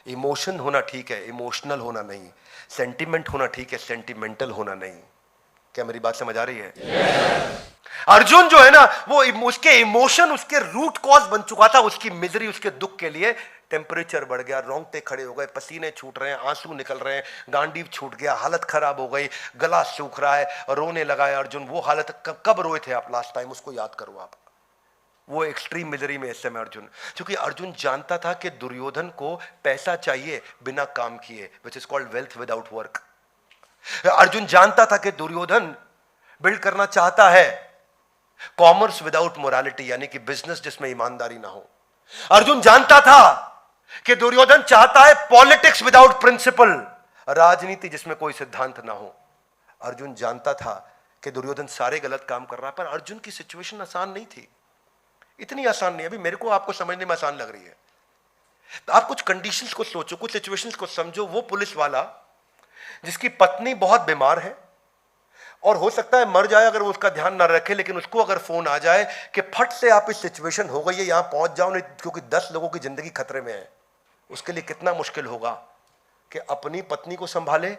Emotion होना ठीक है, इमोशनल होना नहीं। सेंटिमेंट होना ठीक है, सेंटिमेंटल होना नहीं। क्या मेरी बात समझ आ रही है? अर्जुन जो है ना, वो उसके इमोशन उसके रूट कॉज बन चुका था, उसकी मिजरी, उसके दुख के लिए। टेम्परेचर बढ़ गया, रोंगटे खड़े हो गए, पसीने छूट रहे हैं, आंसू निकल रहे हैं, गांडीव छूट गया, हालत खराब हो गई, गला सूख रहा है, रोने लगा है अर्जुन। वो हालत कब रोए थे आप लास्ट टाइम? उसको याद करो आप। वो एक्सट्रीम मिजरी में इस समय अर्जुन, क्योंकि अर्जुन जानता था कि दुर्योधन को पैसा चाहिए बिना काम किए, which is called wealth without work. Arjun जानता था कि दुर्योधन बिल्ड करना चाहता है कॉमर्स विदाउट मोरालिटी, यानी कि बिजनेस जिसमें ईमानदारी ना हो। अर्जुन जानता था कि दुर्योधन चाहता है पॉलिटिक्स विदाउट प्रिंसिपल, राजनीति जिसमें कोई सिद्धांत ना हो। अर्जुन जानता था कि दुर्योधन सारे गलत काम कर रहा है, पर अर्जुन की सिचुएशन आसान नहीं थी, इतनी आसान नहीं। अभी मेरे को आपको समझने में आसान लग रही है। तो आप कुछ कंडीशंस को सोचो, कुछ सिचुएशंस को समझो। वो पुलिस वाला जिसकी पत्नी बहुत बीमार है और हो सकता है मर जाए अगर वो उसका ध्यान ना रखे, लेकिन उसको अगर फोन आ जाए कि फट से आप इस सिचुएशन हो गई है, यहां पहुंच जाओ नहीं क्योंकि 10 लोगों की जिंदगी खतरे में है, उसके लिए कितना मुश्किल होगा कि अपनी पत्नी को संभाले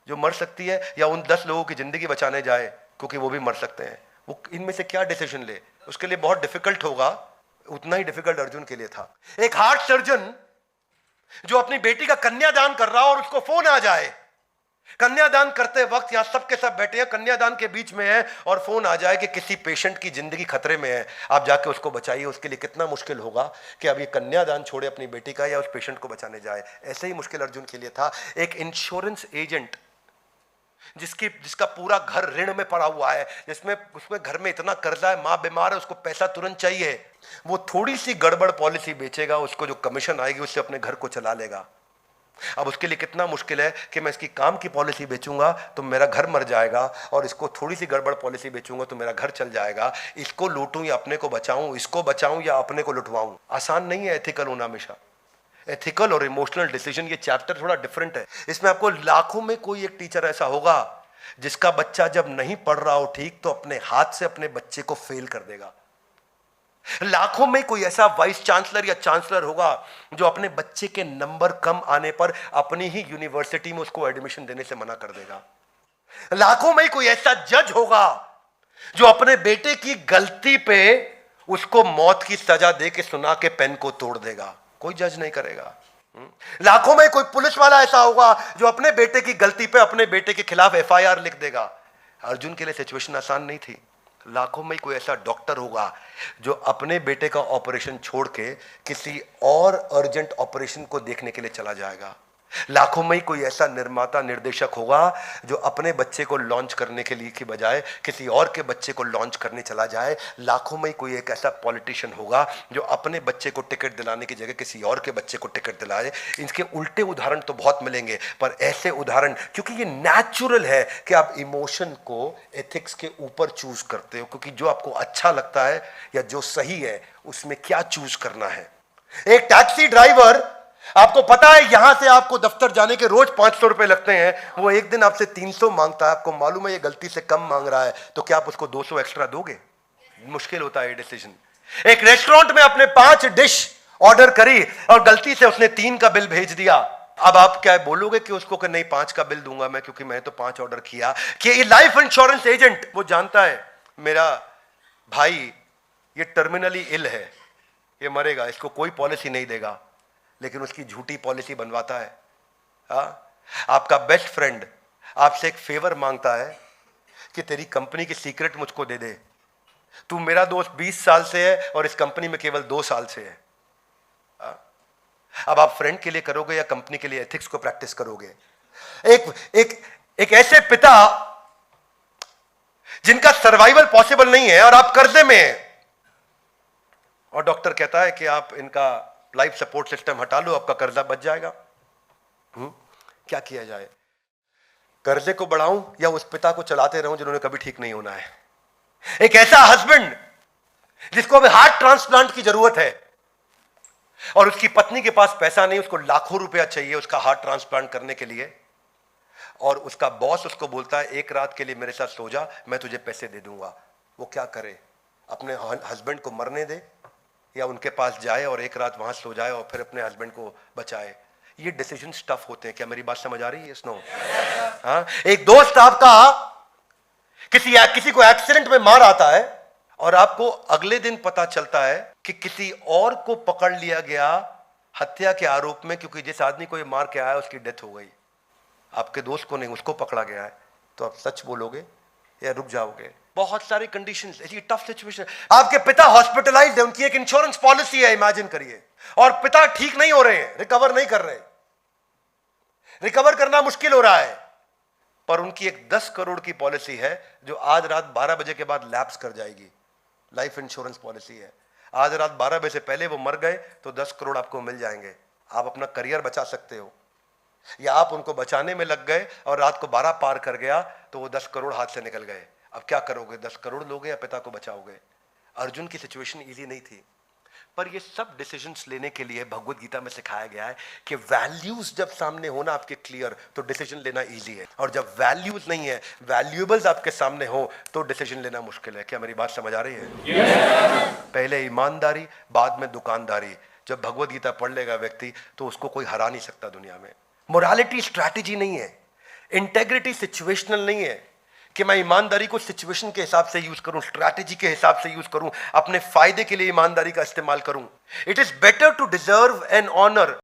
जो मर सकती है, या उन 10 लोगों की जिंदगी बचाने जाए क्योंकि वो भी मर सकते हैं। वो इनमें से क्या डिसीजन ले? उसके लिए बहुत डिफिकल्ट होगा। उतना ही डिफिकल्ट अर्जुन के लिए था। एक हार्ट सर्जन जो अपनी बेटी का कन्यादान कर रहा हो और उसको फोन आ जाए, कन्यादान करते वक्त यहां सबके सब बैठे हैं, कन्यादान के बीच में है, और फोन आ जाए कि किसी पेशेंट की जिंदगी खतरे में है, आप जाके उसको बचाइए। उसके लिए कितना मुश्किल होगा कि अब ये कन्यादान छोड़े अपनी बेटी का या उस पेशेंट को बचाने जाए। ऐसे ही मुश्किल अर्जुन के लिए था। एक इंश्योरेंस एजेंट जिसका पूरा घर ऋण में पड़ा हुआ है, उसमें घर में इतना कर्जा है, मां बीमार है, उसको पैसा तुरंत चाहिए, वो थोड़ी सी गड़बड़ पॉलिसी बेचेगा, उसको जो कमीशन आएगी उससे अपने घर को चला लेगा। अब उसके लिए कितना मुश्किल है कि मैं इसकी काम की पॉलिसी बेचूंगा तो मेरा घर मर जाएगा, और इसको थोड़ी सी गड़बड़ पॉलिसी बेचूंगा तो मेरा घर चल जाएगा। इसको लूटूं या अपने को बचाऊं, इसको बचाऊं या अपने को लुटवाऊं। आसान नहीं है एथिकल होना हमेशा। एथिकल और इमोशनल डिसीजन, ये चैप्टर थोड़ा डिफरेंट है। इसमें आपको लाखों में कोई एक टीचर ऐसा होगा जिसका बच्चा जब नहीं पढ़ रहा हो ठीक तो अपने हाथ से अपने बच्चे को फेल कर देगा। लाखों में कोई ऐसा वाइस चांसलर या चांसलर होगा जो अपने बच्चे के नंबर कम आने पर अपनी ही यूनिवर्सिटी में उसको एडमिशन देने से मना कर देगा। लाखों में कोई ऐसा जज होगा जो अपने बेटे की गलती पे उसको मौत की सजा दे के सुना के पेन को तोड़ देगा, कोई जज नहीं करेगा। लाखों में कोई पुलिस वाला ऐसा होगा जो अपने बेटे की गलती पे अपने बेटे के खिलाफ एफआईआर लिख देगा। अर्जुन के लिए सिचुएशन आसान नहीं थी। लाखों में कोई ऐसा डॉक्टर होगा जो अपने बेटे का ऑपरेशन छोड़ के किसी और अर्जेंट ऑपरेशन को देखने के लिए चला जाएगा। लाखों में कोई ऐसा निर्माता निर्देशक होगा जो अपने बच्चे को लॉन्च करने के लिए की बजाय किसी और के बच्चे को लॉन्च करने चला जाए। लाखों में कोई एक ऐसा पॉलिटिशियन होगा जो अपने बच्चे को टिकट दिलाने की जगह किसी और के बच्चे को टिकट दिलाए। इनके उल्टे उदाहरण तो बहुत मिलेंगे, पर ऐसे उदाहरण, क्योंकि ये नेचुरल है कि आप इमोशन को एथिक्स के ऊपर चूज करते हो, क्योंकि जो आपको अच्छा लगता है या जो सही है उसमें क्या चूज करना है। एक टैक्सी ड्राइवर, आपको पता है यहां से आपको दफ्तर जाने के रोज 500 रुपए लगते हैं, वो एक दिन आपसे 300 मांगता है, आपको मालूम है ये गलती से कम मांग रहा है, तो क्या आप उसको 200 एक्स्ट्रा दोगे? मुश्किल होता है ये डिसीजन। एक रेस्टोरेंट में आपने 5 डिश ऑर्डर करी और गलती से उसने 3 का बिल भेज दिया। अब आप क्या बोलोगे कि उसको कि नहीं 5 का बिल दूंगा मैं क्योंकि मैं तो 5 ऑर्डर किया? कि लाइफ इंश्योरेंस एजेंट वो जानता है मेरा भाई ये टर्मिनली इल है, ये मरेगा, इसको कोई पॉलिसी नहीं देगा, लेकिन उसकी झूठी पॉलिसी बनवाता है। आपका बेस्ट फ्रेंड आपसे एक फेवर मांगता है कि तेरी कंपनी की सीक्रेट मुझको दे दे, तू मेरा दोस्त 20 साल से है और इस कंपनी में केवल 2 साल से है। अब आप फ्रेंड के लिए करोगे या कंपनी के लिए एथिक्स को प्रैक्टिस करोगे? एक ऐसे पिता जिनका सर्वाइवल पॉसिबल नहीं है और आप कर्जे में हैं, और डॉक्टर कहता है कि आप इनका लाइफ सपोर्ट सिस्टम हटा लो, आपका कर्जा बच जाएगा। क्या किया जाए? कर्जे को बढ़ाऊं या उस पिता को चलाते रहूं जिन्होंने कभी ठीक नहीं होना है? एक ऐसा हस्बैंड जिसको अभी हार्ट ट्रांसप्लांट की जरूरत है और उसकी पत्नी के पास पैसा नहीं, उसको लाखों रुपया चाहिए उसका हार्ट ट्रांसप्लांट करने के लिए, और उसका बॉस उसको बोलता है एक रात के लिए मेरे साथ सो जा, मैं तुझे पैसे दे दूंगा। वो क्या करे? अपने हस्बैंड को मरने दे या उनके पास जाए और एक रात वहां सो जाए और फिर अपने हस्बैंड को बचाए? ये डिसीजन टफ होते हैं। क्या मेरी बात समझ आ रही है? स्नो हाँ, एक दोस्त आपका किसी को एक्सीडेंट में मार आता है और आपको अगले दिन पता चलता है कि किसी और को पकड़ लिया गया हत्या के आरोप में, क्योंकि जिस आदमी को ये मार के आया उसकी डेथ हो गई। आपके दोस्त को नहीं, उसको पकड़ा गया है। तो आप सच बोलोगे या रुक जाओगे? बहुत सारी कंडीशंस, ऐसी टफ सिचुएशन। आपके पिता हॉस्पिटलाइज्ड है, उनकी एक इंश्योरेंस पॉलिसी है, इमेजिन करिए, और पिता ठीक नहीं हो रहे हैं, रिकवर नहीं कर रहे, रिकवर करना मुश्किल हो रहा है, पर उनकी एक 10 करोड़ की पॉलिसी है जो आज रात 12 बजे के बाद लैप्स कर जाएगी। लाइफ इंश्योरेंस पॉलिसी है। आज रात 12 बजे से पहले वो मर गए तो 10 करोड़ आपको मिल जाएंगे। आप अपना करियर बचा सकते हो, या आप उनको बचाने में लग गए और रात को 12 पार कर गया तो वो 10 करोड़ हाथ से निकल गए। अब क्या करोगे? 10 करोड़ लोगे या पिता को बचाओगे? अर्जुन की सिचुएशन इजी नहीं थी, पर ये सब डिसीजंस लेने के लिए भगवत गीता में सिखाया गया है कि वैल्यूज जब सामने होना आपके क्लियर तो डिसीजन लेना इजी है, और जब वैल्यूज नहीं है, वैल्यूएबल्स आपके सामने हो तो डिसीजन लेना मुश्किल है। क्या मेरी बात समझ आ रही है? पहले ईमानदारी, बाद में दुकानदारी। जब भगवत गीता पढ़ लेगा व्यक्ति तो उसको कोई हरा नहीं सकता दुनिया में। मोरालिटी स्ट्रैटेजी नहीं है, इंटेग्रिटी सिचुएशनल नहीं है कि मैं ईमानदारी को सिचुएशन के हिसाब से यूज करूं, स्ट्रैटेजी के हिसाब से यूज करूं, अपने फायदे के लिए ईमानदारी का इस्तेमाल करूं। It is better to deserve an honour